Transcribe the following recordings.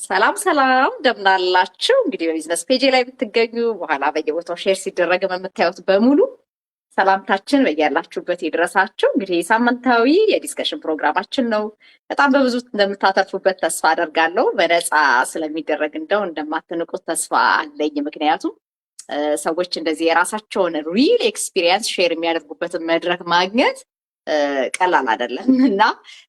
ሰላም ሰላም እንደምናላችሁ። እንግዲህ በቢዝነስ ፔጅ ላይ ብትገኙ በኋላ በየቦታው ሼር ሲደረግ የምታዩት በሙሉ ሰላምታችን በያላችሁበት ይድረሳችሁ። እንግዲህ ሳምንታዊ የዲስከሽን ፕሮግራማችን ነው። በጣም በብዙ እንደምታተርፉበት ተስፋ አደርጋለሁ። በነፃ ስለሚደረግ እንደው እንደማትንቁት ተስፋ አለኝ። ምክንያቱም ሰዎች እንደዚህ የራሳቸውን ሪል ኤክስፒሪየንስ ሼር የሚያደርጉበትን መድረክ ማግኘት ቀላል አይደለም እና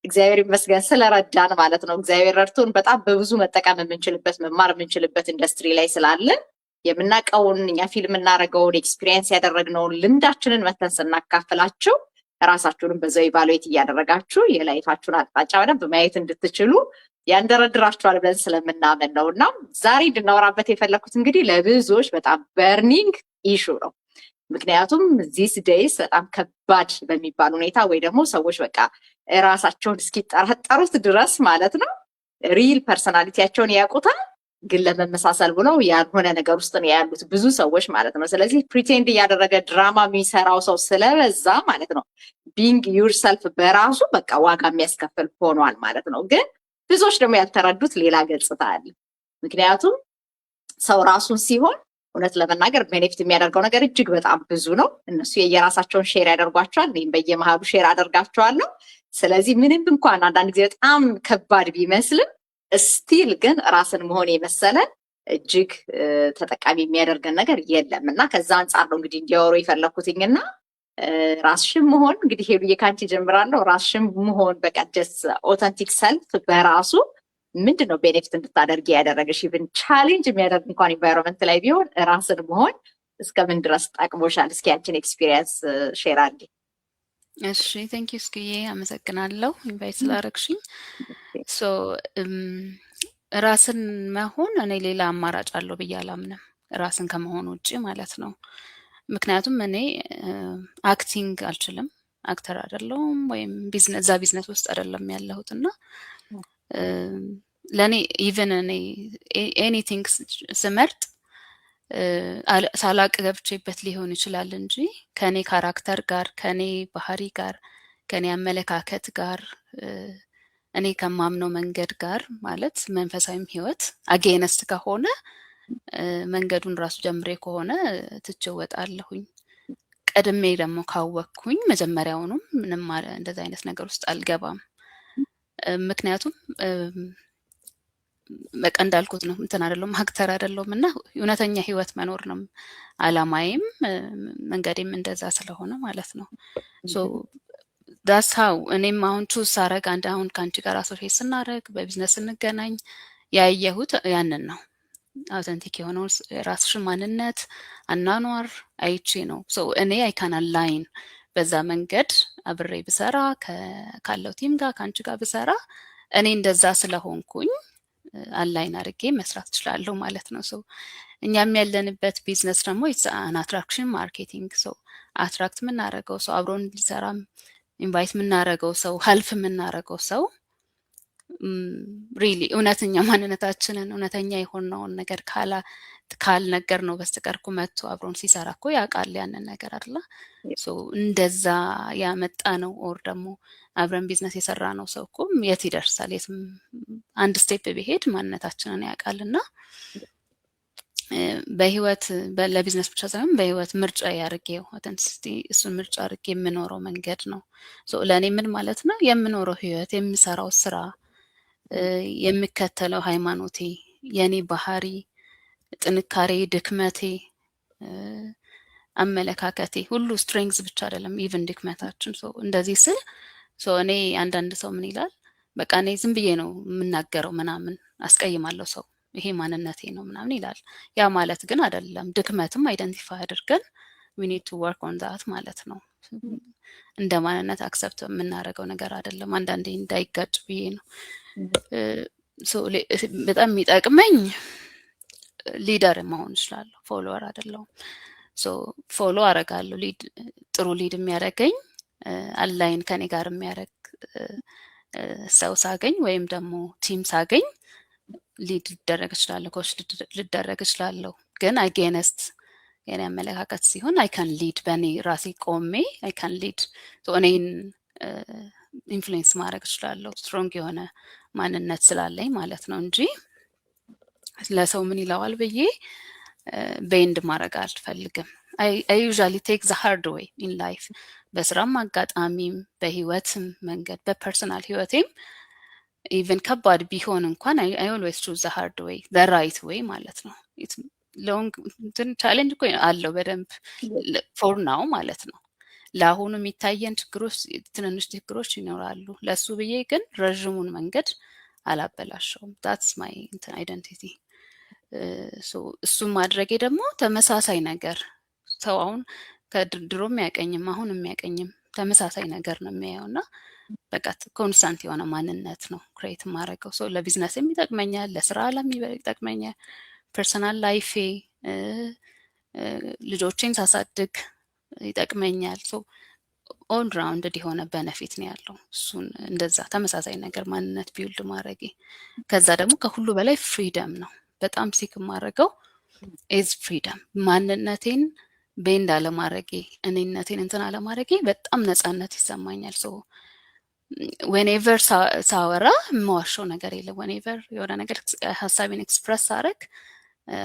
እግዚአብሔር ይመስገን ስለረዳን ማለት ነው። እግዚአብሔር ረድቶን በጣም በብዙ መጠቀም የምንችልበት መማር የምንችልበት ኢንዱስትሪ ላይ ስላለን የምናውቀውን እኛ ፊልም እናደርገውን ኤክስፒሪየንስ ያደረግነውን ልምዳችንን መተን ስናካፍላችሁ ራሳችሁንም በዛው ኢቫሉዌት እያደረጋችሁ የላይፋችሁን አቅጣጫ በደንብ ማየት እንድትችሉ ያንደረድራችኋል ብለን ስለምናምን ነው። እና ዛሬ እንድናወራበት የፈለኩት እንግዲህ ለብዙዎች በጣም በርኒንግ ኢሹ ነው። ምክንያቱም ዚስ ዴይስ በጣም ከባድ በሚባል ሁኔታ ወይ ደግሞ ሰዎች በቃ ራሳቸውን እስኪጠረጠሩት ድረስ ማለት ነው ሪል ፐርሰናሊቲያቸውን ያውቁታል፣ ግን ለመመሳሰል ብለው ያልሆነ ነገር ውስጥ ነው ያሉት ብዙ ሰዎች ማለት ነው። ስለዚህ ፕሪቴንድ እያደረገ ድራማ የሚሰራው ሰው ስለበዛ ማለት ነው ቢንግ ዩርሰልፍ በራሱ በቃ ዋጋ የሚያስከፍል ሆኗል ማለት ነው። ግን ብዙዎች ደግሞ ያልተረዱት ሌላ ገጽታ አለ። ምክንያቱም ሰው ራሱን ሲሆን እውነት ለመናገር ቤኔፊት የሚያደርገው ነገር እጅግ በጣም ብዙ ነው። እነሱ የየራሳቸውን ሼር ያደርጓቸዋል፣ እኔም በየመሃሉ ሼር አደርጋቸዋለሁ። ስለዚህ ምንም እንኳን አንዳንድ ጊዜ በጣም ከባድ ቢመስልም ስቲል ግን ራስን መሆን የመሰለ እጅግ ተጠቃሚ የሚያደርገን ነገር የለም እና ከዛ አንጻር ነው እንግዲህ እንዲያወሩ የፈለኩትኝና ራስሽን መሆን እንግዲህ ሄዱዬ ካንቺ ጀምራለሁ። ራስሽን መሆን በቃ ጀስት ኦተንቲክ ሰልፍ በራሱ ምንድን ነው ቤኔፊት እንድታደርጊ ያደረገሽ? ኢቭን ቻሌንጅ የሚያደርግ እንኳን ኢንቫይሮንመንት ላይ ቢሆን ራስን መሆን እስከምን ድረስ ጠቅሞሻል? እስኪ ያንቺን ኤክስፒሪየንስ ሼር አድርጊ። እሺ ቴንክ ዩ እስኪዬ አመሰግናለሁ ኢንቫይት ስላደረግሽኝ። ሶ ራስን መሆን እኔ ሌላ አማራጭ አለው ብዬ አላምንም፣ ራስን ከመሆን ውጭ ማለት ነው። ምክንያቱም እኔ አክቲንግ አልችልም፣ አክተር አይደለሁም፣ ወይም እዛ ቢዝነስ ውስጥ አይደለም ያለሁት እና ለእኔ ኢቨን እኔ ኤኒቲንግ ስመርጥ ሳላቅ ገብቼበት ሊሆን ይችላል እንጂ ከኔ ካራክተር ጋር፣ ከኔ ባህሪ ጋር፣ ከኔ አመለካከት ጋር፣ እኔ ከማምነው መንገድ ጋር ማለት መንፈሳዊም ህይወት አጌነስት ከሆነ መንገዱን ራሱ ጀምሬ ከሆነ ትቼው እወጣለሁኝ። ቀድሜ ደግሞ ካወቅኩኝ መጀመሪያውኑም ምንም እንደዛ አይነት ነገር ውስጥ አልገባም። ምክንያቱም በቃ እንዳልኩት ነው እንትን አይደለም አክተር አይደለም እና እውነተኛ ህይወት መኖር ነው አላማዬም መንገዴም እንደዛ ስለሆነ ማለት ነው። ሶ ዳስ ሃው እኔም አሁን ቹዝ ሳረግ አሁን ካንቺ ጋር አሶሼት ስናረግ በቢዝነስ እንገናኝ ያየሁት ያንን ነው። አውተንቲክ የሆነው ራስሽን ማንነት አናኗር አይቼ ነው። ሶ እኔ አይ ካን አላይን በዛ መንገድ አብሬ ብሰራ ካለው ቲም ጋር ካንቺ ጋር ብሰራ እኔ እንደዛ ስለሆንኩኝ አላይን አድርጌ መስራት እችላለሁ ማለት ነው። ሶ እኛም ያለንበት ቢዝነስ ደግሞ ኢትስ አን አትራክሽን ማርኬቲንግ። ሶ አትራክት የምናደርገው ሰው አብሮን ሊሰራ ኢንቫይት የምናደርገው ሰው ሀልፍ የምናደርገው ሰው ሪሊ እውነተኛ ማንነታችንን እውነተኛ የሆነውን ነገር ካልነገር ነው በስተቀር እኮ መጥቶ አብሮን ሲሰራ እኮ ያውቃል ያንን ነገር አይደለ? ሶ እንደዛ ያመጣ ነው ኦር ደግሞ አብረን ቢዝነስ የሰራ ነው ሰው እኮ የት ይደርሳል? የትም አንድ ስቴፕ ቢሄድ ማንነታችንን ያውቃልና በህይወት ለቢዝነስ ብቻ ሳይሆን በህይወት ምርጫ ያርጌው አውተንቲሲቲ እሱን ምርጫ አርጌ የምኖረው መንገድ ነው። ሶ ለእኔ ምን ማለት ነው የምኖረው ህይወት፣ የምሰራው ስራ፣ የሚከተለው ሃይማኖቴ፣ የኔ ባህሪ፣ ጥንካሬ፣ ድክመቴ፣ አመለካከቴ ሁሉ ስትሬንግዝ ብቻ አይደለም ኢቭን ድክመታችን። ሶ እንደዚህ ስል እኔ አንዳንድ ሰው ምን ይላል በቃ እኔ ዝም ብዬ ነው የምናገረው ምናምን አስቀይማለሁ ሰው ይሄ ማንነቴ ነው ምናምን ይላል። ያ ማለት ግን አይደለም። ድክመትም አይደንቲፋይ አድርገን we need to work on that ማለት ነው። እንደ ማንነት አክሰፕት የምናደርገው ነገር አይደለም። አንዳንዴ እንዳይጋጭ ብዬ ነው። በጣም የሚጠቅመኝ ሊደር መሆን እችላለሁ፣ ፎሎወር አይደለሁም። ፎሎ አረጋለሁ። ጥሩ ሊድ የሚያደርገኝ አላይን ከኔ ጋር የሚያደርግ ሰው ሳገኝ ወይም ደግሞ ቲም ሳገኝ ሊድ ሊደረግ እችላለሁ፣ ኮች ሊደረግ እችላለሁ። ግን አጌነስት የኔ አመለካከት ሲሆን አይ ካን ሊድ በእኔ ራሴ ቆሜ አይ ካን ሊድ እኔን ኢንፍሉዌንስ ማድረግ እችላለሁ ስትሮንግ የሆነ ማንነት ስላለኝ ማለት ነው እንጂ ለሰው ምን ይለዋል ብዬ ቤንድ ማድረግ አልፈልግም። I usually take the hard way in life በስራም አጋጣሚም በህይወትም መንገድ በፐርሰናል ህይወቴም ኢቨን ከባድ ቢሆን እንኳን I always choose the hard way the right way ማለት ነው። ሎንግ ቻሌንጅ እኮ አለው በደንብ ፎር ናው ማለት ነው። ለአሁኑ የሚታየን ችግሮች ትንንሽ ችግሮች ይኖራሉ። ለሱ ብዬ ግን ረዥሙን መንገድ አላበላሸውም። that's my identity እሱም ማድረጌ ደግሞ ተመሳሳይ ነገር ሰው አሁን ከድሮ የሚያቀኝም አሁን የሚያቀኝም ተመሳሳይ ነገር ነው የሚያየው እና በቃ ኮንስታንት የሆነ ማንነት ነው ክሬት ማድረገው። ለቢዝነስም ይጠቅመኛል፣ ለስራ አለም ይጠቅመኛል፣ ፐርሰናል ላይፌ ልጆቼን ሳሳድግ ይጠቅመኛል። ኦል ራውንድድ የሆነ ቤነፊት ነው ያለው እሱን እንደዛ ተመሳሳይ ነገር ማንነት ቢውልድ ማድረጌ። ከዛ ደግሞ ከሁሉ በላይ ፍሪደም ነው በጣም ሲክ ማድረገው ኢዝ ፍሪደም። ማንነቴን ቤንድ አለማድረጌ እኔነቴን እንትን አለማድረጌ በጣም ነፃነት ይሰማኛል። ዌኔቨር ሳወራ የማዋሸው ነገር የለም። ዌኔቨር የሆነ ነገር ሀሳቤን ኤክስፕረስ ሳረግ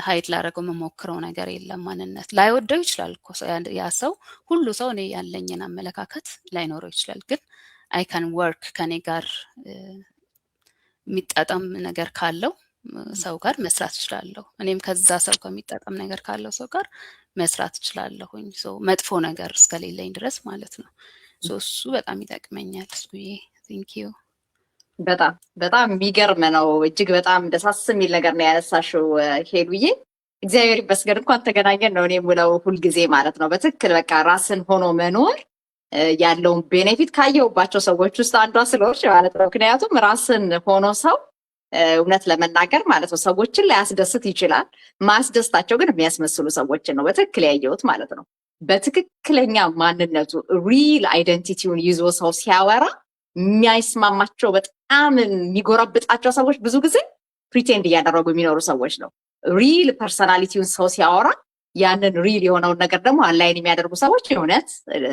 ሀይድ ላደረገው የምሞክረው ነገር የለም። ማንነት ላይወደው ይችላል እኮ ያ ሰው ሁሉ ሰው እኔ ያለኝን አመለካከት ላይኖረው ይችላል። ግን አይ ካን ወርክ ከኔ ጋር የሚጣጣም ነገር ካለው ሰው ጋር መስራት እችላለሁ። እኔም ከዛ ሰው ከሚጣጣም ነገር ካለው ሰው ጋር መስራት እችላለሁኝ። መጥፎ ነገር እስከሌለኝ ድረስ ማለት ነው። እሱ በጣም ይጠቅመኛል። እስኩዬ ቴንክ ዩ። በጣም በጣም የሚገርም ነው። እጅግ በጣም ደሳስ የሚል ነገር ነው ያነሳሽው ሄሉዬ። እግዚአብሔር ይመስገን እንኳን ተገናኘን ነው እኔ የምለው ሁልጊዜ ማለት ነው። በትክክል በቃ ራስን ሆኖ መኖር ያለውን ቤኔፊት ካየሁባቸው ሰዎች ውስጥ አንዷ ስለሆንሽ ማለት ነው። ምክንያቱም ራስን ሆኖ ሰው እውነት ለመናገር ማለት ነው ሰዎችን ላያስደስት ይችላል። ማስደስታቸው ግን የሚያስመስሉ ሰዎችን ነው በትክክል ያየሁት ማለት ነው። በትክክለኛ ማንነቱ ሪል አይደንቲቲውን ይዞ ሰው ሲያወራ የሚያስማማቸው በጣም የሚጎረብጣቸው ሰዎች ብዙ ጊዜ ፕሪቴንድ እያደረጉ የሚኖሩ ሰዎች ነው። ሪል ፐርሰናሊቲውን ሰው ሲያወራ ያንን ሪል የሆነውን ነገር ደግሞ አላይን የሚያደርጉ ሰዎች የእውነት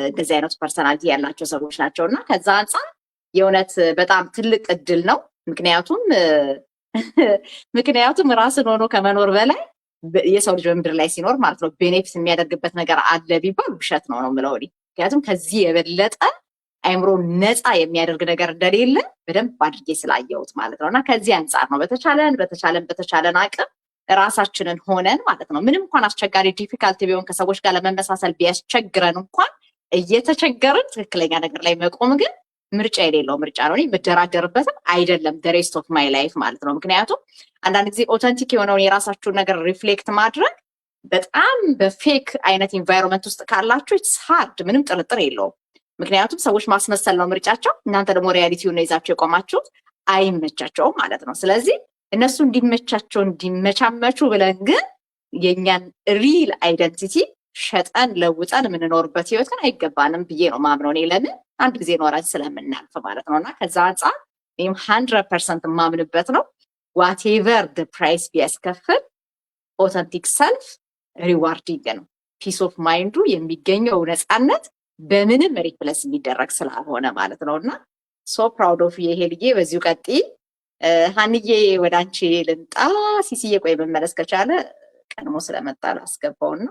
እንደዚህ አይነቱ ፐርሰናሊቲ ያላቸው ሰዎች ናቸው። እና ከዛ አንጻር የእውነት በጣም ትልቅ እድል ነው። ምክንያቱም ራስን ሆኖ ከመኖር በላይ የሰው ልጅ በምድር ላይ ሲኖር ማለት ነው ቤኔፊት የሚያደርግበት ነገር አለ ቢባል ውሸት ነው የምለው እኔ። ምክንያቱም ከዚህ የበለጠ አይምሮ ነፃ የሚያደርግ ነገር እንደሌለ በደንብ አድርጌ ስላየሁት ማለት ነው። እና ከዚህ አንጻር ነው በተቻለን አቅም ራሳችንን ሆነን ማለት ነው ምንም እንኳን አስቸጋሪ ዲፊካልቲ ቢሆን ከሰዎች ጋር ለመመሳሰል ቢያስቸግረን እንኳን እየተቸገርን ትክክለኛ ነገር ላይ መቆም ግን ምርጫ የሌለው ምርጫ ነው። የምደራደርበትም አይደለም ሬስት ኦፍ ማይ ላይፍ ማለት ነው። ምክንያቱም አንዳንድ ጊዜ ኦተንቲክ የሆነውን የራሳችሁን ነገር ሪፍሌክት ማድረግ በጣም በፌክ አይነት ኢንቫይሮንመንት ውስጥ ካላችሁ ኢትስ ሃርድ፣ ምንም ጥርጥር የለውም። ምክንያቱም ሰዎች ማስመሰል ነው ምርጫቸው፣ እናንተ ደግሞ ሪያሊቲውን ይዛችሁ የቆማችሁት አይመቻቸውም ማለት ነው። ስለዚህ እነሱ እንዲመቻቸው እንዲመቻመቹ ብለን ግን የእኛን ሪል አይደንቲቲ ሸጠን ለውጠን የምንኖርበት ህይወት ግን አይገባንም ብዬ ነው ማምነው እኔ። ለምን አንድ ጊዜ ኖራችን ስለምናልፍ ማለት ነው። እና ከዛ አንጻር ይህም 100% የማምንበት ነው። ዋቴቨር ፕራይስ ቢያስከፍል ኦተንቲክ ሰልፍ ሪዋርዲንግ ነው። ፒስ ኦፍ ማይንዱ የሚገኘው ነፃነት በምንም ሪፕለስ የሚደረግ ስላልሆነ ማለት ነው። እና ሶ ፕራውድ ኦፍ ይሄልዬ፣ በዚሁ ቀጥይ። ሀንዬ ወደ አንቺ ልምጣ። ሲሲዬ ቆይ መመለስ ከቻለ ቀድሞ ስለመጣ ላስገባውና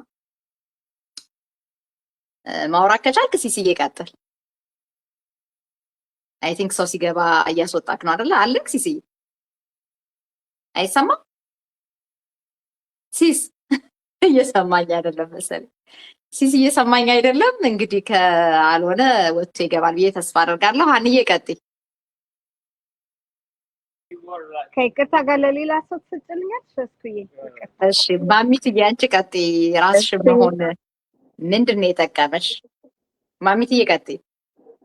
ማውራት ከቻልክ ሲሲዬ ቀጥል። አይ ቲንክ ሰው ሲገባ እያስወጣክ ነው አይደለ? አለክ ሲሲዬ? አይሰማም? ሲስ እየሰማኝ አይደለም መሰለኝ። ሲስ እየሰማኝ አይደለም። እንግዲህ ካልሆነ ወጥቶ ይገባል ብዬ ተስፋ አደርጋለሁ። ሀንዬ ቀጥይ። ከይቅርታ ጋር ለሌላ ሰው ትሰጥልኛለሽ? እስኩዬ እሺ ማሚትዬ አንቺ ቀጥይ። ራስሽን መሆን ምንድን ነው የጠቀመሽ? ማሚትዬ ቀጥይ።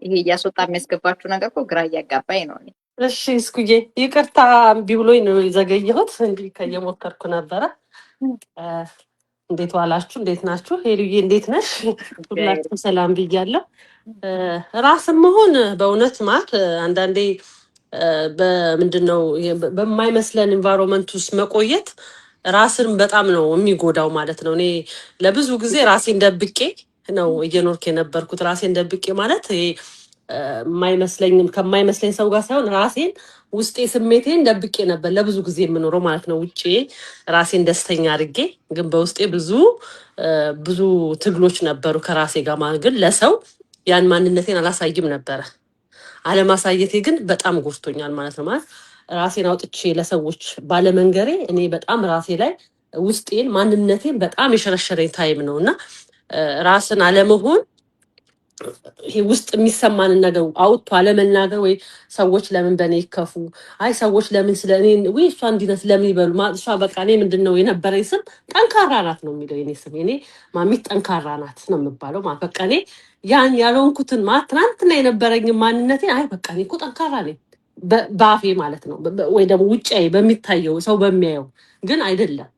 ይሄ እያስወጣ የሚያስገባችሁ ነገር እኮ ግራ እያጋባኝ ነው። እሺ እስኩዬ ይቅርታ እምቢ ብሎኝ ነው የዘገየሁት። እንዲህ ከየሞከርኩ ነበረ። እንዴት ዋላችሁ? እንዴት ናችሁ? ሄሉዬ እንዴት ነሽ? ሁላችሁም ሰላም ብያለሁ። ራስን መሆን በእውነት ማለት አንዳንዴ በምንድን ነው በማይመስለን ኢንቫይሮንመንት ውስጥ መቆየት ራስን በጣም ነው የሚጎዳው ማለት ነው። እኔ ለብዙ ጊዜ ራሴን ደብቄ ነው እየኖርክ የነበርኩት። ራሴን ደብቄ ማለት የማይመስለኝም ከማይመስለኝ ሰው ጋር ሳይሆን ራሴን ውስጤ ስሜቴን ደብቄ ነበር ለብዙ ጊዜ የምኖረው ማለት ነው። ውጪ ራሴን ደስተኛ አድርጌ ግን በውስጤ ብዙ ትግሎች ነበሩ ከራሴ ጋር ማለት ግን ለሰው ያን ማንነቴን አላሳይም ነበረ። አለማሳየቴ ግን በጣም ጎድቶኛል ማለት ነው። ማለት ራሴን አውጥቼ ለሰዎች ባለመንገሬ እኔ በጣም ራሴ ላይ ውስጤን ማንነቴን በጣም የሸረሸረኝ ታይም ነው እና ራስን አለመሆን ይሄ ውስጥ የሚሰማንን ነገር አውጥቶ አለመናገር ወይ ሰዎች ለምን በእኔ ይከፉ፣ አይ ሰዎች ለምን ስለ እኔ ወይ እሷ እንዲነት ለምን ይበሉ፣ እሷ በቃ እኔ ምንድን ነው የነበረኝ ስም ጠንካራ ናት ነው የሚለው የኔ ስም። እኔ ማሚት ጠንካራ ናት ነው የምባለው ማለት በቃ እኔ ያን ያልሆንኩትን ማለት ትናንትና የነበረኝ ማንነቴ አይ በቃ እኔ እኮ ጠንካራ ነኝ በአፌ ማለት ነው ወይ ደግሞ ውጫዬ በሚታየው ሰው በሚያየው ግን አይደለም።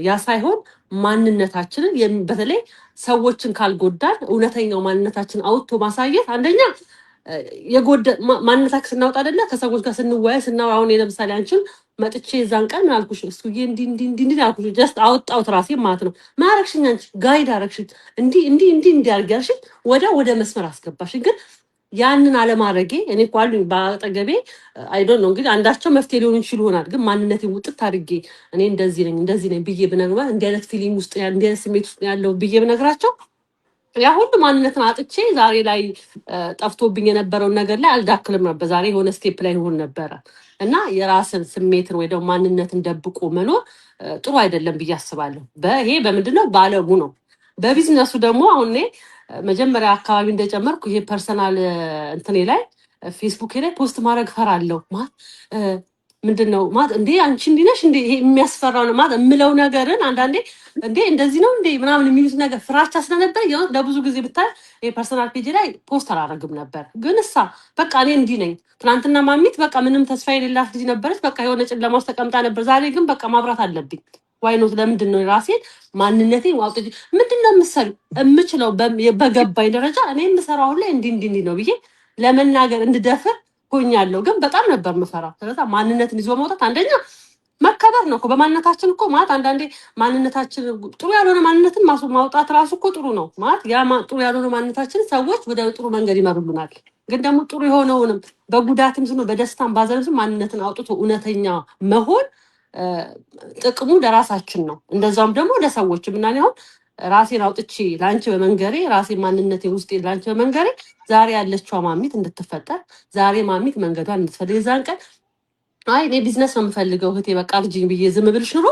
ያ ሳይሆን ማንነታችንን በተለይ ሰዎችን ካልጎዳን እውነተኛው ማንነታችን አውጥቶ ማሳየት አንደኛ ማንነታችን ስናወጣ አይደለ ከሰዎች ጋር ስንወያይ ስናወራ አሁን ለምሳሌ አንቺን መጥቼ እዛን ቀን ምን አልኩሽ እሱዬ እንዲህ አልኩሽ ጀስት አወጣሁት ራሴ ማለት ነው። ማረክሽኝ አንቺ ጋይድ አረክሽኝ እንዲህ አድርጊያልሽኝ ወደ መስመር አስገባሽኝ። ግን ያንን አለማድረጌ እኔ እኮ አሉኝ በአጠገቤ አይ ዶንት ኖ እንግዲህ አንዳቸው መፍትሄ ሊሆን ይችል ይሆናል። ግን ማንነቴን ውጥት አድርጌ እኔ እንደዚህ ነኝ ብዬ ብነግራ እንዲህ አይነት ፊሊንግ ውስጥ እንዲህ አይነት ስሜት ውስጥ ያለው ብዬ ብነግራቸው ያ ሁሉ ማንነትን አጥቼ ዛሬ ላይ ጠፍቶብኝ የነበረውን ነገር ላይ አልዳክልም ነበር። ዛሬ የሆነ ስቴፕ ላይ ሆን ነበረ እና የራስን ስሜትን ወይ ደግሞ ማንነትን ደብቆ መኖር ጥሩ አይደለም ብዬ አስባለሁ። ይሄ በምንድነው ባለሙ ነው። በቢዝነሱ ደግሞ አሁን መጀመሪያ አካባቢ እንደጨመርኩ ይሄ ፐርሰናል እንትኔ ላይ ፌስቡክ ላይ ፖስት ማድረግ ፈራለሁ ማለት ምንድነው ማለት እንዴ አንቺ እንዲህ ነሽ እንዴ ይሄ የሚያስፈራው ነው ማለት የምለው ነገርን አንዳንዴ እንዴ እንደዚህ ነው እንዴ ምናምን የሚሉት ነገር ፍራቻ ስለነበር ለብዙ ጊዜ ብታይ ይሄ ፐርሰናል ፔጅ ላይ ፖስት አላረግም ነበር። ግን በቃ እኔ እንዲህ ነኝ። ትናንትና ማሚት በቃ ምንም ተስፋ የሌላት ልጅ ነበረች። በቃ የሆነ ጨለማ ውስጥ ተቀምጣ ነበር። ዛሬ ግን በቃ ማብራት አለብኝ። ዋይኖት ለምንድን ነው ራሴን ማንነቴን ዋውጥ ምንድነው የምችለው በገባኝ ደረጃ እኔ የምሰራው አሁን ላይ እንዲህ ነው ብዬ ለመናገር እንድደፍር ሆኛለሁ። ግን በጣም ነበር የምፈራው። ስለዚህ ማንነትን ይዞ መውጣት አንደኛ መከበር ነው እኮ በማንነታችን እኮ ማለት አንዳንዴ ማንነታችን ጥሩ ያልሆነ ማንነትን ማውጣት ራሱ እኮ ጥሩ ነው ማለት ያ ጥሩ ያልሆነ ማንነታችን ሰዎች ወደ ጥሩ መንገድ ይመሩልናል። ግን ደግሞ ጥሩ የሆነውንም በጉዳትም ስኑ በደስታም ባዘንም ማንነትን አውጥቶ እውነተኛ መሆን ጥቅሙ ለራሳችን ነው። እንደዛውም ደግሞ ለሰዎች ምናምን አሁን ራሴን አውጥቼ ላንቺ በመንገሬ ራሴ ማንነቴ ውስጥ ላንቺ በመንገሬ ዛሬ ያለችው ማሚት እንድትፈጠር ዛሬ ማሚት መንገዷን እንድትፈልግ የዛን ቀን አይ እኔ ቢዝነስ ነው የምፈልገው እህቴ በቃ ልጅኝ ብዬ ዝም ብልሽ ኑሮ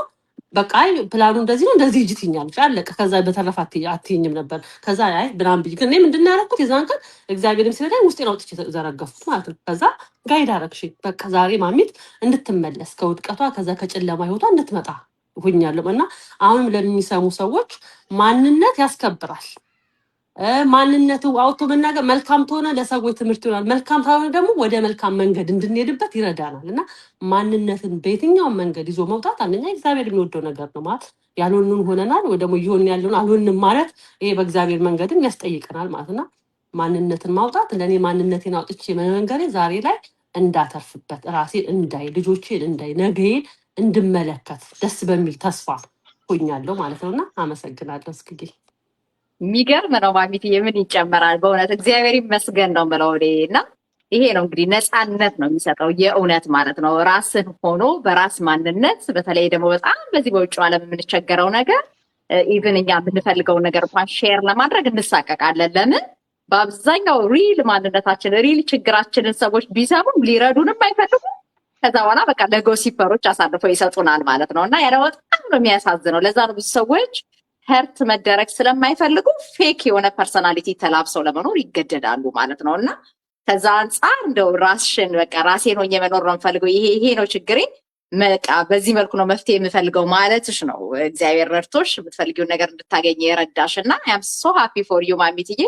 በቃ አይ ፕላኑ እንደዚህ ነው እንደዚህ ሂጂ ትይኛለሽ አለቀ። ከዛ በተረፈ አትይኝም ነበር። ከዛ አይ ብናም ብዬ ግን ምንድን ነው ያደረኩት የዛን ቀን እግዚአብሔርም ሲረዳኝ ውስጤን አውጥቼ ዘረገፍኩት ማለት ነው። ከዛ ጋይድ አደረግሽኝ በቃ ዛሬ ማሚት እንድትመለስ ከውድቀቷ ከዛ ከጨለማ ህይወቷ እንድትመጣ ሁኛለሁ። እና አሁንም ለሚሰሙ ሰዎች ማንነት ያስከብራል። ማንነቱ አውጥቶ መናገር መልካም ተሆነ ለሰዎች ትምህርት ይሆናል። መልካም ካልሆነ ደግሞ ወደ መልካም መንገድ እንድንሄድበት ይረዳናል። እና ማንነትን በየትኛውም መንገድ ይዞ መውጣት አንደኛ እግዚአብሔር የሚወደው ነገር ነው። ማለት ያልሆንን ሆነናል ወይ ደግሞ እየሆንን ያለውን አልሆንም ማለት ይሄ በእግዚአብሔር መንገድም ያስጠይቀናል ማለት እና ማንነትን ማውጣት ለእኔ ማንነቴን አውጥቼ መንገሬ ዛሬ ላይ እንዳተርፍበት ራሴን እንዳይ ልጆቼን እንዳይ ነገዬን እንድመለከት ደስ በሚል ተስፋ ሆኛለሁ ማለት ነው። እና አመሰግናለሁ። እስኪ የሚገርም ነው ማሚትዬ፣ ምን ይጨመራል? በእውነት እግዚአብሔር ይመስገን ነው የምለው እኔ። እና ይሄ ነው እንግዲህ ነፃነት ነው የሚሰጠው የእውነት ማለት ነው። ራስን ሆኖ በራስ ማንነት፣ በተለይ ደግሞ በጣም በዚህ በውጭው ዓለም የምንቸገረው ነገር ኢቭን እኛ የምንፈልገውን ነገር እንኳን ሼር ለማድረግ እንሳቀቃለን። ለምን? በአብዛኛው ሪል ማንነታችን ሪል ችግራችንን ሰዎች ቢሰሙም ሊረዱንም አይፈልጉም። ከዛ በኋላ በቃ ለጎሲፐሮች አሳልፈው ይሰጡናል ማለት ነው። እና ያ በጣም ነው የሚያሳዝነው። ለዛ ነው ብዙ ሰዎች ሄርት መደረግ ስለማይፈልጉ ፌክ የሆነ ፐርሰናሊቲ ተላብሰው ለመኖር ይገደዳሉ ማለት ነው። እና ከዛ አንጻር እንደው ራስሽን በቃ ራሴን ሆኜ መኖር ነው የምፈልገው፣ ይሄ ነው ችግሬ፣ በቃ በዚህ መልኩ ነው መፍትሄ የምፈልገው ማለትሽ ነው እግዚአብሔር ረድቶሽ የምትፈልጊውን ነገር እንድታገኝ የረዳሽ። እና አም ሶ ሃፒ ፎር ዩ ማሚትዬ።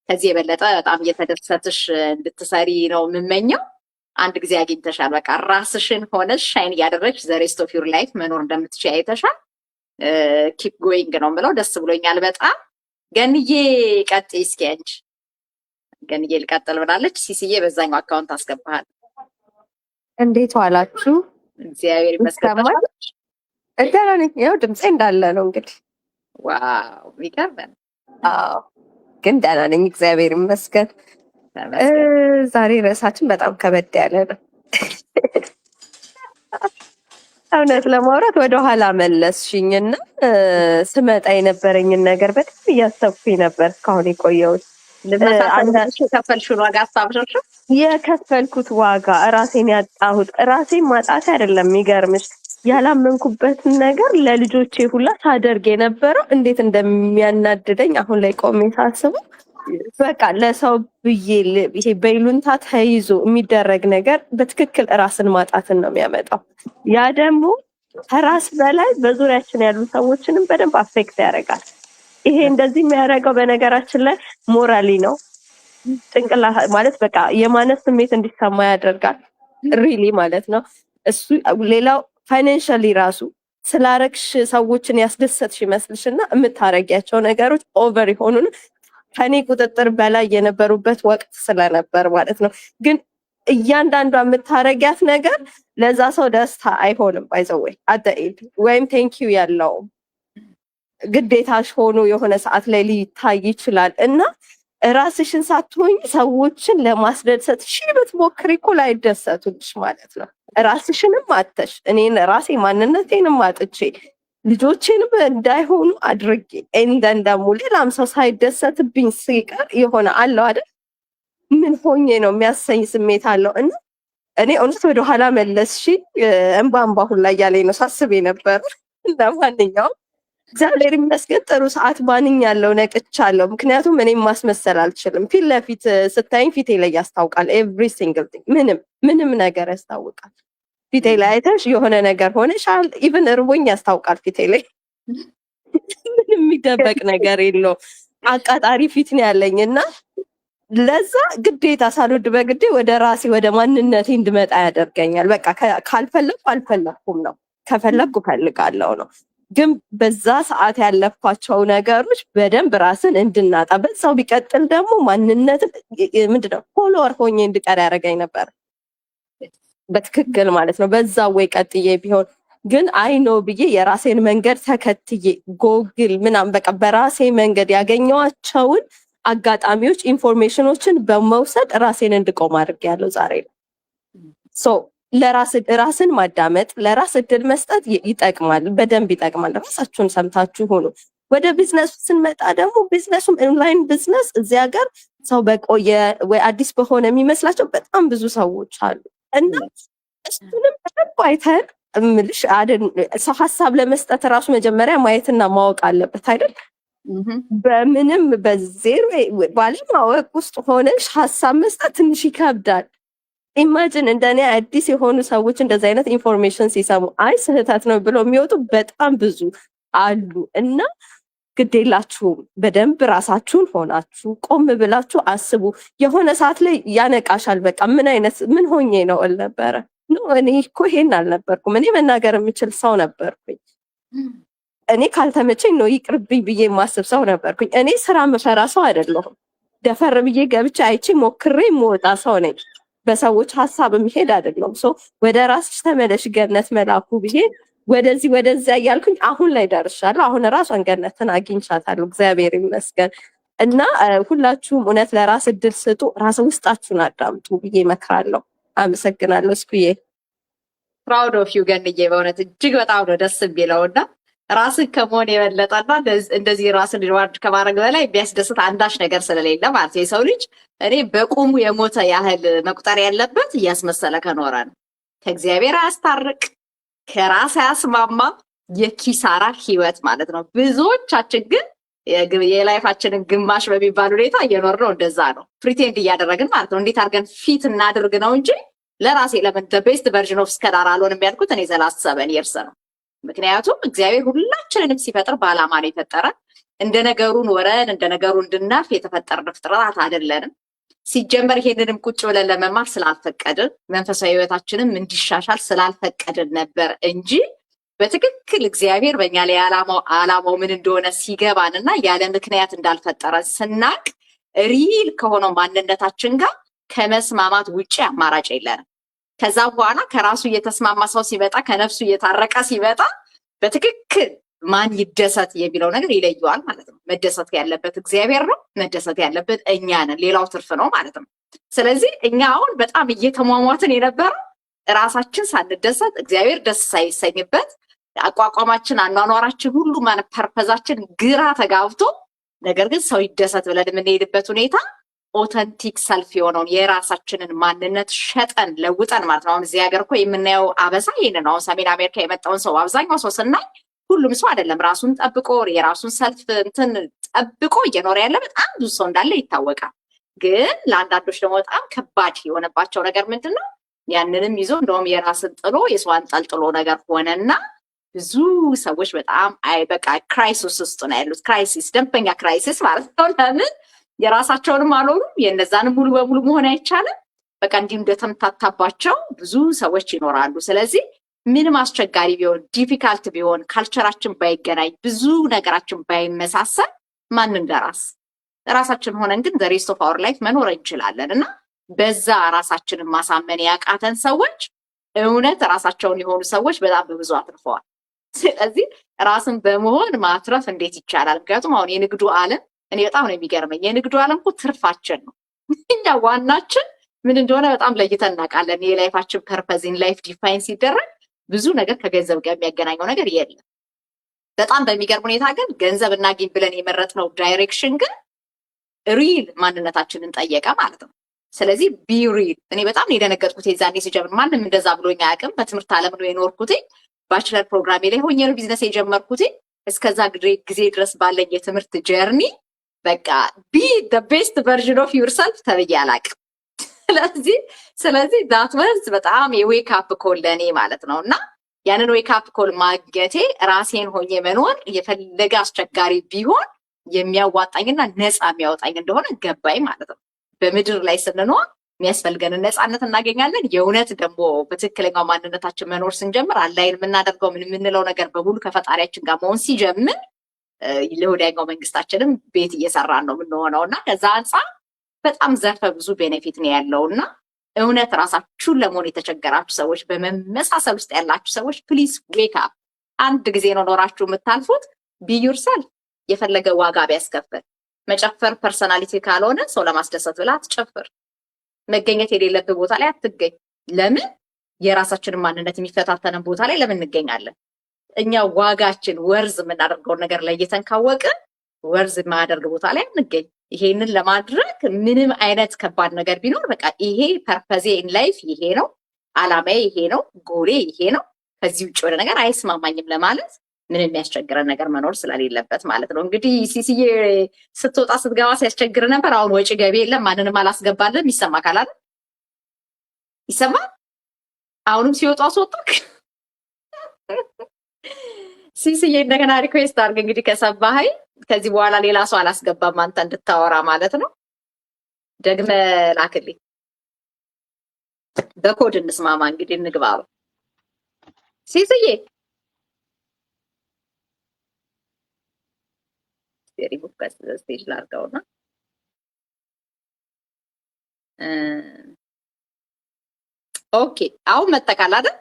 ከዚህ የበለጠ በጣም እየተደሰትሽ እንድትሰሪ ነው የምመኘው። አንድ ጊዜ አግኝተሻል። በቃ ራስሽን ሆነሽ ሻይን እያደረግሽ ዘ ሬስት ኦፍ ዩር ላይፍ መኖር እንደምትችይ አይተሻል። ኪፕ ጎይንግ ነው የምለው። ደስ ብሎኛል በጣም። ገንዬ ቀጥይ እስኪ አንቺ። ገንዬ ልቀጥል ብላለች። ሲሲዬ በዛኛው አካውንት አስገባሃል። እንዴት ዋላችሁ? እግዚአብሔር ይመስገን። ደህና ነኝ። ያው ድምፄ እንዳለ ነው እንግዲህ። ዋው ይገርም። አዎ ግን ደህና ነኝ እግዚአብሔር ይመስገን። ተመስገን። ዛሬ ርዕሳችን በጣም ከበድ ያለ ነው። እውነት ለማውራት ወደኋላ መለስሽኝና ስመጣ የነበረኝን ነገር በጣም እያሰብኩኝ ነበር እስካሁን የቆየሁት። ልመሳሰልሽ የከፈልሽውን ዋጋ አስታውሰሽ? የከፈልኩት ዋጋ ራሴን ያጣሁት ራሴን ማጣት አይደለም። የሚገርምሽ ያላመንኩበትን ነገር ለልጆቼ ሁላ ሳደርግ የነበረው እንዴት እንደሚያናድደኝ አሁን ላይ ቆሜ ሳስበው በቃ ለሰው ብዬ ይሄ በይሉንታ ተይዞ የሚደረግ ነገር በትክክል ራስን ማጣትን ነው የሚያመጣው። ያ ደግሞ ከራስ በላይ በዙሪያችን ያሉ ሰዎችንም በደንብ አፌክት ያደርጋል። ይሄ እንደዚህ የሚያደርገው በነገራችን ላይ ሞራሊ ነው። ጭንቅላት ማለት በቃ የማነስ ስሜት እንዲሰማ ያደርጋል። ሪሊ ማለት ነው እሱ። ሌላው ፋይናንሻሊ ራሱ ስላረግሽ ሰዎችን ያስደሰትሽ ይመስልሽና የምታረጊያቸው ነገሮች ኦቨር የሆኑን ከኔ ቁጥጥር በላይ የነበሩበት ወቅት ስለነበር ማለት ነው። ግን እያንዳንዷ የምታረጊያት ነገር ለዛ ሰው ደስታ አይሆንም። ባይዘወይ አደኢድ ወይም ቴንኪዩ ያለው ግዴታሽ ሆኖ የሆነ ሰዓት ላይ ሊታይ ይችላል እና ራስሽን ሳትሆኝ ሰዎችን ለማስደሰት ብትሞክሪ እኮ ላይደሰቱልሽ ማለት ነው። ራስሽንም አጥተሽ እኔን ራሴ ማንነቴንም አጥቼ ልጆቼንም እንዳይሆኑ አድርጌ እንደንደሙ ሌላም ሰው ሳይደሰትብኝ ሲቀር የሆነ አለው አይደል ምን ሆኜ ነው የሚያሰኝ ስሜት አለው። እና እኔ እውነት ወደኋላ መለስሽ እንባ ሁላ እያለኝ ነው ሳስብ ነበር። ለማንኛውም እግዚአብሔር ይመስገን ጥሩ ሰዓት ባንኛለሁ፣ ነቅቻለሁ። ምክንያቱም እኔም ማስመሰል አልችልም። ፊት ለፊት ስታይኝ ፊቴ ላይ ያስታውቃል። ኤቭሪ ሲንግል ቲንግ ምንም ነገር ያስታውቃል። ፊቴ ላይ አይተሽ የሆነ ነገር ሆነሻል፣ ኢቭን እርቦኝ ያስታውቃል ፊቴ ላይ። ምንም የሚደበቅ ነገር የለውም። አቃጣሪ ፊት ነው ያለኝ እና ለዛ ግዴታ ሳልወድ በግዴ ወደ ራሴ ወደ ማንነቴ እንድመጣ ያደርገኛል። በቃ ካልፈለኩ አልፈለኩም ነው፣ ከፈለኩ ፈልጋለሁ ነው። ግን በዛ ሰዓት ያለፍኳቸው ነገሮች በደንብ ራስን እንድናጣ በዛው ቢቀጥል ደግሞ ማንነትን ምንድነው ፎሎወር ሆኜ እንድቀር ያደርገኝ ነበር። በትክክል ማለት ነው። በዛ ወይ ቀጥዬ ቢሆን ግን አይኖ ብዬ የራሴን መንገድ ተከትዬ ጎግል ምናምን በቃ በራሴ መንገድ ያገኘኋቸውን አጋጣሚዎች ኢንፎርሜሽኖችን በመውሰድ ራሴን እንድቆም አድርጌያለሁ ዛሬ ነው። ራስን ማዳመጥ ለራስ እድል መስጠት ይጠቅማል፣ በደንብ ይጠቅማል። ራሳችሁን ሰምታችሁ ሆኑ። ወደ ቢዝነሱ ስንመጣ ደግሞ ቢዝነሱም ኦንላይን ቢዝነስ እዚህ ሀገር ሰው በቆየ ወይ አዲስ በሆነ የሚመስላቸው በጣም ብዙ ሰዎች አሉ እና እሱንም በደንብ አይተን እምልሽ ሰው ሀሳብ ለመስጠት ራሱ መጀመሪያ ማየትና ማወቅ አለበት አይደል? በምንም በዜሮ ባለማወቅ ውስጥ ሆነሽ ሀሳብ መስጠት ትንሽ ይከብዳል። ኢማጂን እንደኔ አዲስ የሆኑ ሰዎች እንደዚህ አይነት ኢንፎርሜሽን ሲሰሙ አይ ስህተት ነው ብለው የሚወጡ በጣም ብዙ አሉ እና ግዴላችሁም በደንብ ራሳችሁን ሆናችሁ ቆም ብላችሁ አስቡ። የሆነ ሰዓት ላይ ያነቃሻል። በቃ ምን ሆኜ ነው እል ነበረ እኔ እኮ ይሄን አልነበርኩም። እኔ መናገር የምችል ሰው ነበርኩኝ። እኔ ካልተመቸኝ ነው ይቅርብኝ ብዬ የማስብ ሰው ነበርኩኝ። እኔ ስራ መፈራ ሰው አይደለሁም። ደፈር ብዬ ገብቼ አይቼ ሞክሬ የምወጣ ሰው ነኝ። በሰዎች ሀሳብ የሚሄድ አይደለም። ወደ ራስሽ ተመለሽ ገነት መላኩ ብዬ ወደዚህ ወደዚያ እያልኩኝ አሁን ላይ ደርሻለሁ። አሁን ራሷን ገነትን አግኝቻታለሁ፣ እግዚአብሔር ይመስገን። እና ሁላችሁም እውነት ለራስ እድል ስጡ፣ ራስ ውስጣችሁን አዳምጡ ብዬ እመክራለሁ። አመሰግናለሁ። እስኩዬ ፕራውድ ኦፍ ዩ ገንዬ፣ በእውነት እጅግ በጣም ነው ደስ የሚለው እና ራስን ከመሆን የበለጠና እንደዚህ ራስን ሪዋርድ ከማድረግ በላይ የሚያስደስት አንዳች ነገር ስለሌለ ማለት ነው። የሰው ልጅ እኔ በቁሙ የሞተ ያህል መቁጠር ያለበት እያስመሰለ ከኖረ ነው። ከእግዚአብሔር አያስታርቅ፣ ከራስ አያስማማ፣ የኪሳራ ህይወት ማለት ነው። ብዙዎቻችን ግን የላይፋችንን ግማሽ በሚባል ሁኔታ እየኖርነው እንደዛ ነው። ፕሪቴንድ እያደረግን ማለት ነው። እንዴት አድርገን ፊት እናድርግ ነው እንጂ ለራሴ ለምን ቤስት ቨርዥን ኦፍ እስከዳር አልሆንም ያልኩት እኔ ዘላሰበን የርስ ነው። ምክንያቱም እግዚአብሔር ሁላችንንም ሲፈጥር በዓላማ ነው የፈጠረን። እንደ ነገሩ ኖረን እንደ ነገሩ እንድናልፍ የተፈጠርን ፍጥረታት አይደለንም። ሲጀመር ይሄንንም ቁጭ ብለን ለመማር ስላልፈቀድን መንፈሳዊ ህይወታችንም እንዲሻሻል ስላልፈቀድን ነበር እንጂ በትክክል እግዚአብሔር በእኛ ላይ ዓላማው ምን እንደሆነ ሲገባንና ያለ ምክንያት እንዳልፈጠረን ስናቅ ሪል ከሆነው ማንነታችን ጋር ከመስማማት ውጭ አማራጭ የለንም። ከዛ በኋላ ከራሱ እየተስማማ ሰው ሲመጣ፣ ከነፍሱ እየታረቀ ሲመጣ በትክክል ማን ይደሰት የሚለው ነገር ይለየዋል ማለት ነው። መደሰት ያለበት እግዚአብሔር ነው። መደሰት ያለበት እኛ ነን። ሌላው ትርፍ ነው ማለት ነው። ስለዚህ እኛ አሁን በጣም እየተሟሟትን የነበረው ራሳችን ሳንደሰት እግዚአብሔር ደስ ሳይሰኝበት አቋቋማችን አኗኗራችን ሁሉ ማለት ፐርፐዛችን ግራ ተጋብቶ ነገር ግን ሰው ይደሰት ብለን የምንሄድበት ሁኔታ ኦተንቲክ ሰልፍ የሆነውን የራሳችንን ማንነት ሸጠን ለውጠን ማለት ነው። አሁን እዚህ ሀገር እኮ የምናየው አበሳ ይህንን ነው። አሁን ሰሜን አሜሪካ የመጣውን ሰው አብዛኛው ሰው ስናይ ሁሉም ሰው አይደለም ራሱን ጠብቆ የራሱን ሰልፍ እንትን ጠብቆ እየኖረ ያለ በጣም ብዙ ሰው እንዳለ ይታወቃል። ግን ለአንዳንዶች ደግሞ በጣም ከባድ የሆነባቸው ነገር ምንድን ነው? ያንንም ይዞ እንደውም የራስን ጥሎ የሰው አንጠልጥሎ ነገር ሆነና ብዙ ሰዎች በጣም በቃ ክራይሲስ ውስጥ ነው ያሉት። ክራይሲስ ደንበኛ ክራይሲስ ማለት ነው። ለምን የራሳቸውንም አልሆኑም፣ የእነዛንም ሙሉ በሙሉ መሆን አይቻልም። በቃ እንዲሁ እንደተምታታባቸው ብዙ ሰዎች ይኖራሉ። ስለዚህ ምንም አስቸጋሪ ቢሆን ዲፊካልት ቢሆን ካልቸራችን ባይገናኝ ብዙ ነገራችን ባይመሳሰል ማንን ለራስ ራሳችን ሆነን ግን ሬስት ኦፍ አወር ላይፍ መኖር እንችላለን። እና በዛ ራሳችንን ማሳመን ያቃተን ሰዎች እውነት ራሳቸውን የሆኑ ሰዎች በጣም በብዙ አትርፈዋል። ስለዚህ ራስን በመሆን ማትረፍ እንዴት ይቻላል? ምክንያቱም አሁን የንግዱ ዓለም እኔ በጣም ነው የሚገርመኝ። የንግዱ ዓለም እኮ ትርፋችን ነው። እኛ ዋናችን ምን እንደሆነ በጣም ለይተን እናውቃለን። የላይፋችን ፐርፐዝን ላይፍ ዲፋይን ሲደረግ ብዙ ነገር ከገንዘብ ጋር የሚያገናኘው ነገር የለም። በጣም በሚገርም ሁኔታ ግን ገንዘብ እናገኝ ብለን የመረጥነው ዳይሬክሽን ግን ሪል ማንነታችንን ጠየቀ ማለት ነው። ስለዚህ ቢ ሪል። እኔ በጣም የደነገጥኩት የዛኔ ሲጀምር ማንም እንደዛ ብሎኝ አያውቅም። በትምህርት ዓለም ነው የኖርኩት። ባችለር ፕሮግራሜ ላይ ሆኜ ነው ቢዝነስ የጀመርኩት። እስከዛ ጊዜ ድረስ ባለኝ የትምህርት ጀርኒ በቃ ቢ ቤስት ቨርዥን ኦፍ ዩርሰልፍ ተብዬ አላውቅም። ስለዚህ ዳት ወዝ በጣም የዌክ አፕ ኮል ለእኔ ማለት ነው። እና ያንን ዌክ አፕ ኮል ማግኘቴ ራሴን ሆኜ መኖር የፈለገ አስቸጋሪ ቢሆን የሚያዋጣኝና ነፃ የሚያወጣኝ እንደሆነ ገባኝ ማለት ነው። በምድር ላይ ስንኖር የሚያስፈልገንን ነፃነት እናገኛለን። የእውነት ደግሞ በትክክለኛው ማንነታችን መኖር ስንጀምር አላይን የምናደርገው ምን የምንለው ነገር በሙሉ ከፈጣሪያችን ጋር መሆን ሲጀምር ለወዲያኛው መንግስታችንም ቤት እየሰራን ነው የምንሆነው። እና ከዛ አንጻር በጣም ዘርፈ ብዙ ቤኔፊት ነው ያለው። እና እውነት ራሳችሁን ለመሆን የተቸገራችሁ ሰዎች፣ በመመሳሰል ውስጥ ያላችሁ ሰዎች ፕሊዝ ዌክ አፕ። አንድ ጊዜ ነው ኖራችሁ የምታልፉት። ቢ ዩርሰልፍ። የፈለገ ዋጋ ቢያስከፍል መጨፈር ፐርሰናሊቲ ካልሆነ ሰው ለማስደሰት ብላ አትጨፍር። መገኘት የሌለብህ ቦታ ላይ አትገኝ። ለምን? የራሳችንን ማንነት የሚፈታተንን ቦታ ላይ ለምን እንገኛለን? እኛ ዋጋችን ወርዝ የምናደርገውን ነገር ለይተን ካወቅን ወርዝ የማያደርግ ቦታ ላይ አንገኝ። ይሄንን ለማድረግ ምንም አይነት ከባድ ነገር ቢኖር በቃ ይሄ ፐርፐዜ ኢን ላይፍ ይሄ ነው፣ አላማዬ ይሄ ነው፣ ጎሌ ይሄ ነው፣ ከዚህ ውጭ ወደ ነገር አይስማማኝም ለማለት ምን የሚያስቸግረን ነገር መኖር ስለሌለበት ማለት ነው። እንግዲህ ሲሲዬ ስትወጣ ስትገባ ሲያስቸግር ነበር። አሁን ወጪ ገቢ የለም፣ ማንንም አላስገባለም። ይሰማ ካላለ ይሰማል። አሁንም ሲወጣ አስወጣክ ሲሲዬ እንደገና ሪኩዌስት አድርግ እንግዲህ ከሰባኸኝ ከዚህ በኋላ ሌላ ሰው አላስገባም አንተ እንድታወራ ማለት ነው። ደግመ ላክልኝ በኮድ እንስማማ እንግዲህ እንግባባ። ሲሲዬ ሪቡክ ስቴጅ ላድርገውና ኦኬ አሁን መጠቃል አይደል?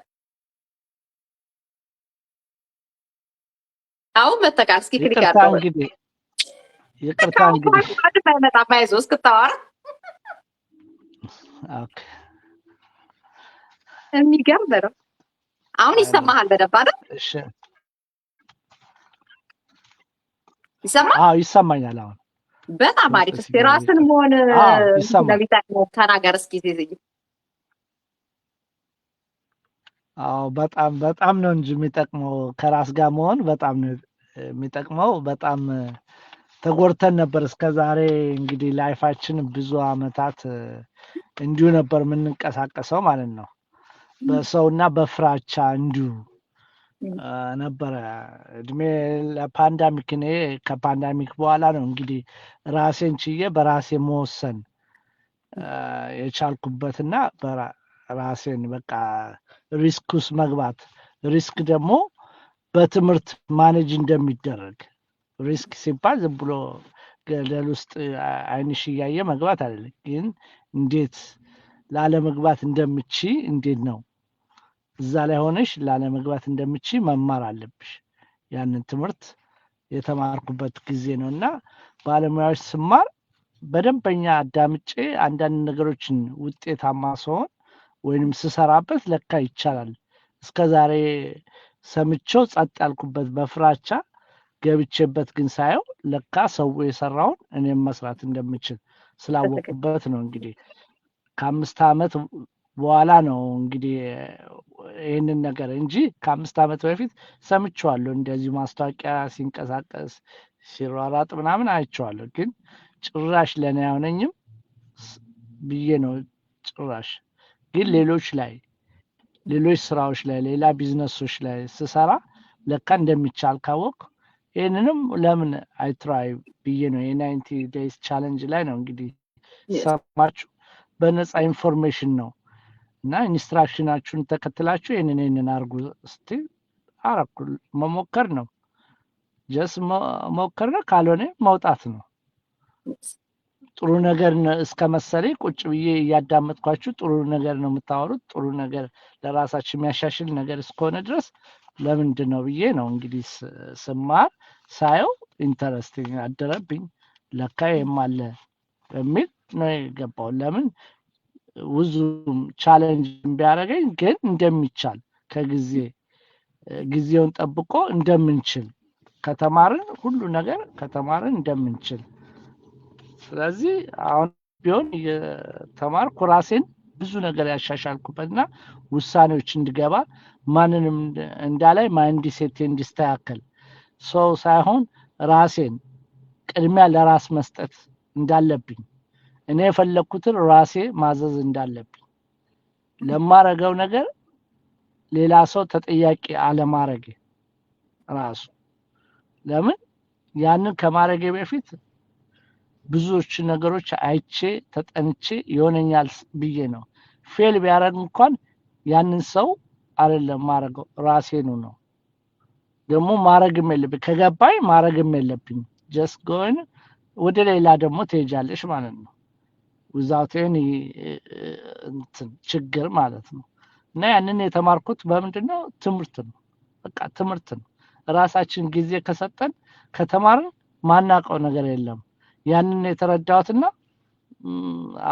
አሁን መጠቃል። እስኪ ክሊክ አድርገው እንግዲህ ይቅርታ እንግዲህ አይመጣም። አይዞህ እስክታወራ ኦኬ። የሚገርም ነው። አሁን ይሰማሃል በደንብ አይደል? እሺ ይሰማል? አዎ ይሰማኛል። አሁን በጣም አሪፍ። እስኪ ራስን መሆን ለሚጠቅመው ተናገር እስኪ ሲዝይ። አዎ በጣም ነው እንጂ የሚጠቅመው ከራስ ጋር መሆን በጣም ነው የሚጠቅመው። በጣም ተጎድተን ነበር እስከዛሬ። እንግዲህ ላይፋችን ብዙ አመታት እንዲሁ ነበር የምንንቀሳቀሰው ማለት ነው። በሰውና በፍራቻ እንዲሁ ነበረ እድሜ ለፓንዳሚክ። እኔ ከፓንዳሚክ በኋላ ነው እንግዲህ ራሴን ችዬ በራሴ መወሰን የቻልኩበትና ራሴን በቃ ሪስክ ውስጥ መግባት። ሪስክ ደግሞ በትምህርት ማኔጅ እንደሚደረግ ሪስክ ሲባል ዝም ብሎ ገደል ውስጥ አይንሽ እያየ መግባት አይደለም፣ ግን እንዴት ላለመግባት እንደምቺ እንዴት ነው እዛ ላይ ሆነሽ ላለመግባት እንደምቺ መማር አለብሽ። ያንን ትምህርት የተማርኩበት ጊዜ ነው እና ባለሙያዎች ስማር በደንበኛ አዳምጬ አንዳንድ ነገሮችን ውጤታማ ስሆን ወይንም ስሰራበት ለካ ይቻላል። እስከዛሬ ሰምቼው ጸጥ ያልኩበት በፍራቻ ገብቼበት ግን ሳየው ለካ ሰው የሰራውን እኔም መስራት እንደምችል ስላወቅኩበት ነው። እንግዲህ ከ5 ዓመት በኋላ ነው እንግዲህ ይህንን ነገር እንጂ ከ5 ዓመት በፊት ሰምቼዋለሁ። እንደዚሁ ማስታወቂያ ሲንቀሳቀስ ሲሯሯጥ ምናምን አይቼዋለሁ። ግን ጭራሽ ለእኔ አይሆነኝም ብዬ ነው ጭራሽ። ግን ሌሎች ስራዎች ላይ ሌላ ቢዝነሶች ላይ ስሰራ ለካ እንደሚቻል ካወቅ ይህንንም ለምን አይትራይ ብዬ ነው። የ90 ዴይስ ቻለንጅ ላይ ነው እንግዲህ ሰማችሁ፣ በነፃ ኢንፎርሜሽን ነው እና ኢንስትራክሽናችሁን ተከትላችሁ ይህንን አርጉ እስቲ አረኩ። መሞከር ነው፣ ጀስ መሞከር ነው። ካልሆነ መውጣት ነው። ጥሩ ነገር እስከ መሰለኝ ቁጭ ብዬ እያዳመጥኳችሁ ጥሩ ነገር ነው የምታወሩት። ጥሩ ነገር ለራሳችሁ የሚያሻሽል ነገር እስከሆነ ድረስ ለምንድን ነው ብዬ ነው እንግዲህ ስማር ሳየው ኢንተረስቲንግ አደረብኝ። ለካ ይሄም አለ በሚል ነው የገባው። ለምን ብዙም ቻሌንጅ ቢያደርገኝ ግን እንደሚቻል ጊዜውን ጠብቆ እንደምንችል ከተማርን ሁሉ ነገር ከተማርን እንደምንችል። ስለዚህ አሁን ቢሆን የተማርኩ ራሴን ብዙ ነገር ያሻሻልኩበትና ውሳኔዎች እንድገባ ማንንም እንዳላይ ማይንድ ሴት እንዲስተካከል ሰው ሳይሆን ራሴን ቅድሚያ ለራስ መስጠት እንዳለብኝ እኔ የፈለኩትን ራሴ ማዘዝ እንዳለብኝ ለማረገው ነገር ሌላ ሰው ተጠያቂ አለማረግ ራሱ ለምን ያንን ከማረጌ በፊት ብዙዎች ነገሮች አይቼ ተጠንቼ ይሆነኛል ብዬ ነው። ፌል ቢያረግ እንኳን ያንን ሰው አይደለም ማረገው ራሴኑ ነው። ደግሞ ማረግም የለብኝ ከገባኝ ማረግም የለብኝ ጀስት ጎን ወደ ሌላ ደግሞ ትሄጃለሽ ማለት ነው። without any ችግር ማለት ነው። እና ያንን የተማርኩት በምንድነው? ትምህርት ነው። በቃ ትምህርት ነው። ራሳችን ጊዜ ከሰጠን ከተማርን ማናቀው ነገር የለም። ያንን የተረዳሁትና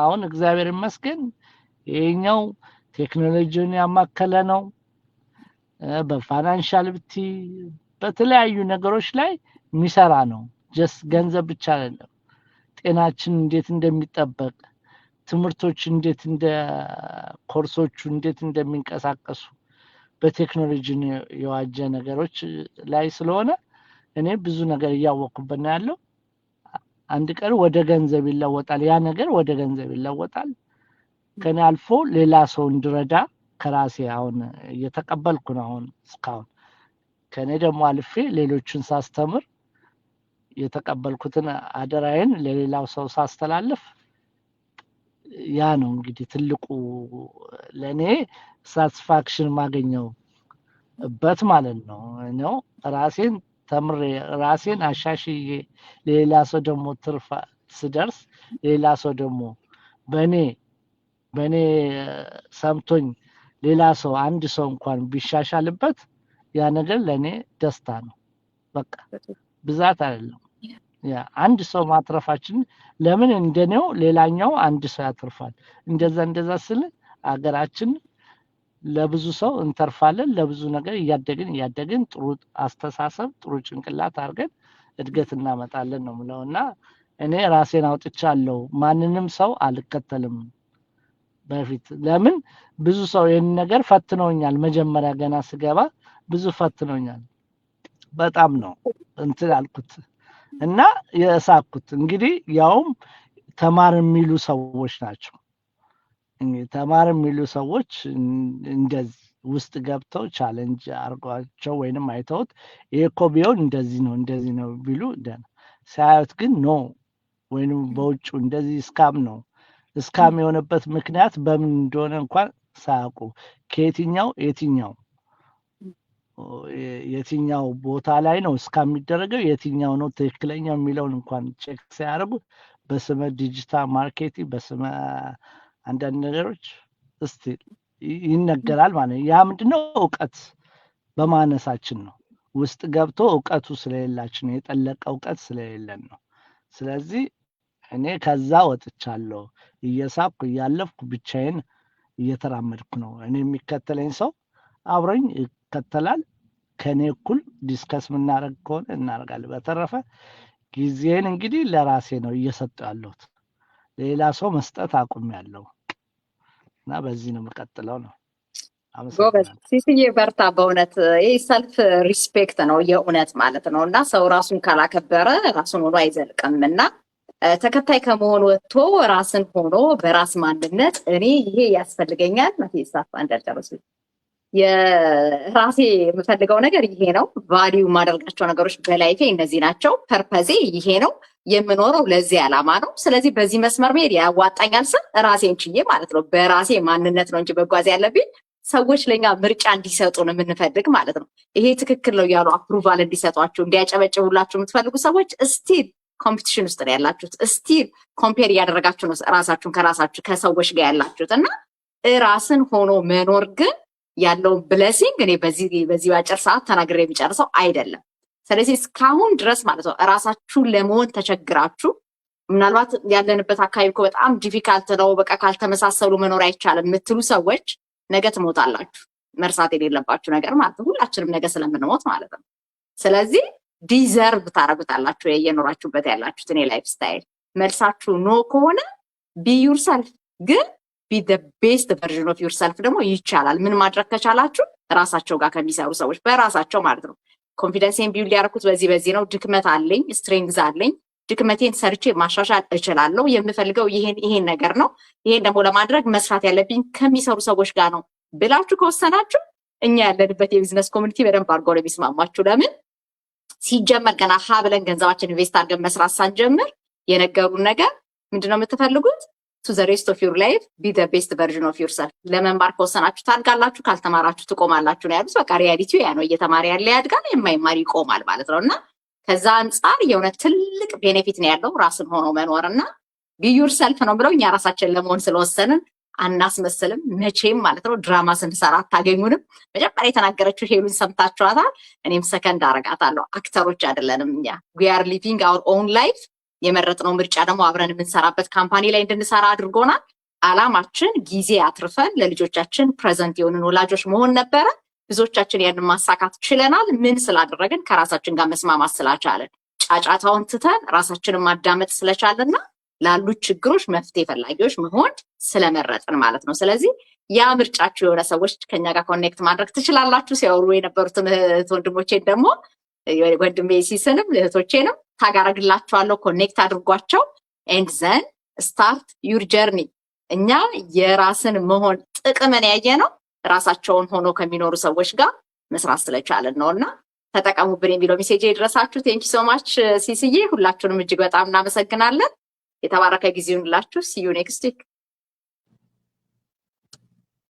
አሁን እግዚአብሔር ይመስገን ይሄኛው ቴክኖሎጂን ያማከለ ነው። በፋይናንሻል ብቲ በተለያዩ ነገሮች ላይ የሚሰራ ነው። ጀስት ገንዘብ ብቻ አይደለም። ጤናችን እንዴት እንደሚጠበቅ ትምህርቶች እንዴት ኮርሶቹ እንዴት እንደሚንቀሳቀሱ በቴክኖሎጂ የዋጀ ነገሮች ላይ ስለሆነ እኔ ብዙ ነገር እያወቅኩበት ነው ያለው። አንድ ቀን ወደ ገንዘብ ይለወጣል። ያ ነገር ወደ ገንዘብ ይለወጣል። ከኔ አልፎ ሌላ ሰው እንድረዳ ከራሴ አሁን እየተቀበልኩ ነው። አሁን እስካሁን ከኔ ደግሞ አልፌ ሌሎችን ሳስተምር የተቀበልኩትን አደራዬን ለሌላው ሰው ሳስተላልፍ ያ ነው እንግዲህ ትልቁ ለኔ ሳቲስፋክሽን ማገኘውበት ማለት ነው። ራሴን ተምሬ ራሴን አሻሽዬ ሌላ ሰው ደግሞ ትርፋ ስደርስ ሌላ ሰው ደግሞ በኔ ሰምቶኝ ሌላ ሰው አንድ ሰው እንኳን ቢሻሻልበት ያ ነገር ለኔ ደስታ ነው። በቃ ብዛት አይደለም። ያ አንድ ሰው ማትረፋችን ለምን እንደኔው ሌላኛው አንድ ሰው ያትርፋል። እንደዛ ስል አገራችን ለብዙ ሰው እንተርፋለን። ለብዙ ነገር እያደግን ጥሩ አስተሳሰብ ጥሩ ጭንቅላት አድርገን እድገት እናመጣለን ነው የምለውና እኔ ራሴን አውጥቻለሁ። ማንንም ሰው አልከተልም። በፊት ለምን ብዙ ሰው ይሄን ነገር ፈትነውኛል። መጀመሪያ ገና ስገባ ብዙ ፈትነውኛል። በጣም ነው እንትን አልኩት እና የሳኩት እንግዲህ ያውም ተማር የሚሉ ሰዎች ናቸው። ተማር የሚሉ ሰዎች እንደዚህ ውስጥ ገብተው ቻሌንጅ አርጓቸው ወይንም አይተውት ይሄ እኮ ቢሆን እንደዚህ ነው ቢሉ ደና ሳያዩት ግን ኖ ወይንም በውጭ እንደዚህ እስካም የሆነበት ምክንያት በምን እንደሆነ እንኳን ሳያውቁ የትኛው ቦታ ላይ ነው እስካሚደረገው የትኛው ነው ትክክለኛው የሚለውን እንኳን ቼክ ሳያደርጉ በስመ ዲጂታል ማርኬቲንግ በስመ አንዳንድ ነገሮች እስቲ ይነገራል ማለት ያ ምንድነው? እውቀት በማነሳችን ነው። ውስጥ ገብቶ እውቀቱ ስለሌላችን የጠለቀ እውቀት ስለሌለን ነው። ስለዚህ እኔ ከዛ ወጥቻለሁ። እየሳቅኩ እያለፍኩ ብቻዬን እየተራመድኩ ነው። እኔ የሚከተለኝ ሰው አብሮኝ ይከተላል። ከኔ እኩል ዲስከስ የምናደርግ ከሆነ እናደርጋለን። በተረፈ ጊዜን እንግዲህ ለራሴ ነው እየሰጠሁ ያለሁት። ሌላ ሰው መስጠት አቁሜያለሁ እና በዚህ ነው የምቀጥለው ነው። ጎበዝ አመሰግናለሁ። ሲስዬ በርታ። በእውነት ይህ ሰልፍ ሪስፔክት ነው የእውነት ማለት ነው። እና ሰው ራሱን ካላከበረ ራሱን ሆኖ አይዘልቅም። እና ተከታይ ከመሆን ወጥቶ ራስን ሆኖ በራስ ማንነት እኔ ይሄ ያስፈልገኛል ሳፋ እንዳልጨረሱ የራሴ የምፈልገው ነገር ይሄ ነው። ቫሊዩ የማደርጋቸው ነገሮች በላይፌ እነዚህ ናቸው። ፐርፐዜ ይሄ ነው። የምኖረው ለዚህ ዓላማ ነው። ስለዚህ በዚህ መስመር መሄድ ያዋጣኛል ስል ራሴን ችዬ ማለት ነው። በራሴ ማንነት ነው እንጂ መጓዝ ያለብኝ ሰዎች ለኛ ምርጫ እንዲሰጡን የምንፈልግ ማለት ነው። ይሄ ትክክል ነው ያሉ አፕሩቫል እንዲሰጧችሁ እንዲያጨበጭቡላችሁ የምትፈልጉ ሰዎች ስቲል ኮምፒቲሽን ውስጥ ነው ያላችሁት። ስቲል ኮምፔር እያደረጋችሁ ነው ራሳችሁን ከራሳችሁ ከሰዎች ጋር ያላችሁት እና ራስን ሆኖ መኖር ግን ያለውን ብለሲንግ እኔ በዚህ አጭር ሰዓት ተናግሬ የሚጨርሰው አይደለም። ስለዚህ እስካሁን ድረስ ማለት ነው ራሳችሁን ለመሆን ተቸግራችሁ ምናልባት ያለንበት አካባቢ እኮ በጣም ዲፊካልት ነው፣ በቃ ካልተመሳሰሉ መኖር አይቻልም የምትሉ ሰዎች ነገ ትሞታላችሁ። መርሳት የሌለባችሁ ነገር ማለት ነው ሁላችንም ነገ ስለምንሞት ማለት ነው። ስለዚህ ዲዘርቭ ታረጉታላችሁ እየኖራችሁበት ያላችሁት እኔ ላይፍ ስታይል። መልሳችሁ ኖ ከሆነ ቢ ዩርሰልፍ ግን ቢ ዘ ቤስት ቨርዥን ኦፍ ዩርሰልፍ ደግሞ ይቻላል። ምን ማድረግ ከቻላችሁ ራሳቸው ጋር ከሚሰሩ ሰዎች በራሳቸው ማለት ነው። ኮንፊደንሴን ቢውልድ ያደረኩት በዚህ ነው። ድክመት አለኝ፣ ስትሬንግዝ አለኝ። ድክመቴን ሰርቼ ማሻሻል እችላለሁ። የምፈልገው ይሄን ነገር ነው። ይሄን ደግሞ ለማድረግ መስራት ያለብኝ ከሚሰሩ ሰዎች ጋር ነው ብላችሁ ከወሰናችሁ እኛ ያለንበት የቢዝነስ ኮሚኒቲ በደንብ አድርጎ ነው የሚስማማችሁ። ለምን ሲጀመር ገና ሀ ብለን ገንዘባችን ኢንቨስት አድርገን መስራት ሳንጀምር የነገሩን ነገር ምንድነው የምትፈልጉት? ቱ ዘ ሬስት ኦፍ ዩር ላይፍ ቢ ዘ ቤስት ቨርዥን ኦፍ ዩርሰልፍ። ለመማር ከወሰናችሁ ታድጋላችሁ፣ ካልተማራችሁ ትቆማላችሁ ነው ያሉት። በቃ ሪያሊቲው ያ ነው። እየተማረ ያለ ያድጋል፣ የማይማር ይቆማል ማለት ነው። እና ከዛ አንጻር የሆነ ትልቅ ቤኔፊት ነው ያለው ራስን ሆኖ መኖር እና ቢ ዩርሰልፍ ነው ብለው እኛ ራሳችን ለመሆን ስለወሰንን አናስመስልም መቼም ማለት ነው። ድራማ ስንሰራ አታገኙንም። መጀመሪያ የተናገረችው ሄሉን ሰምታችኋታል። እኔም ሰከንድ አረጋታለሁ። አክተሮች አይደለንም እኛ። ዊ አር ሊቪንግ አወር ኦውን ላይፍ። የመረጥነው ምርጫ ደግሞ አብረን የምንሰራበት ካምፓኒ ላይ እንድንሰራ አድርጎናል። አላማችን ጊዜ አትርፈን ለልጆቻችን ፕሬዘንት የሆንን ወላጆች መሆን ነበረ። ብዙዎቻችን ያንን ማሳካት ችለናል። ምን ስላደረግን? ከራሳችን ጋር መስማማት ስላቻለን፣ ጫጫታውን ትተን ራሳችንን ማዳመጥ ስለቻለና ላሉት ችግሮች መፍትሄ ፈላጊዎች መሆን ስለመረጥን ማለት ነው። ስለዚህ ያ ምርጫችሁ የሆነ ሰዎች ከኛ ጋር ኮኔክት ማድረግ ትችላላችሁ። ሲያወሩ የነበሩትን እህት ወንድሞቼን ደግሞ ወንድሜ ሲስንም እህቶቼንም ታጋረግላችኋለሁ። ኮኔክት አድርጓቸው ኤንድ ዘን ስታርት ዩር ጀርኒ። እኛ የራስን መሆን ጥቅምን ያየ ነው ራሳቸውን ሆኖ ከሚኖሩ ሰዎች ጋር መስራት ስለቻለን ነው። እና ተጠቀሙብን የሚለው ሜሴጅ የደረሳችሁ ቴንኪ ሶማች ሲስዬ፣ ሁላችሁንም እጅግ በጣም እናመሰግናለን። የተባረከ ጊዜ ይሁንላችሁ። ሲዩ ኔክስት ዊክ።